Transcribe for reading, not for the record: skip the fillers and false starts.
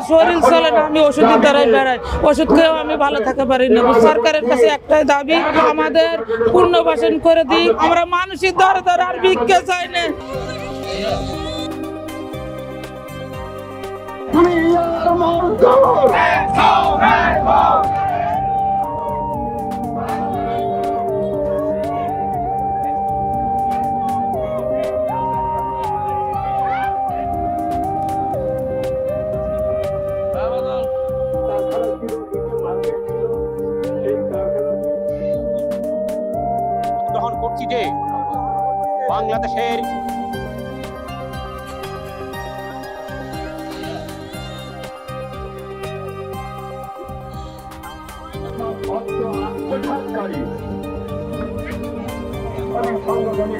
শরীর চলে না, আমি ওষুধের দ্বারাই বেড়াই, ওষুধ খেয়েও আমি ভালো থাকতে পারি না। সরকারের কাছে একটাই দাবি, আমাদের পুনর্বাসন করে দিই। আমরা মানুষের দ্বারা দ্বারা আর ভিক্ষা চাই না। গ্রহণ করছি যে বাংলাদেশের সংগঠন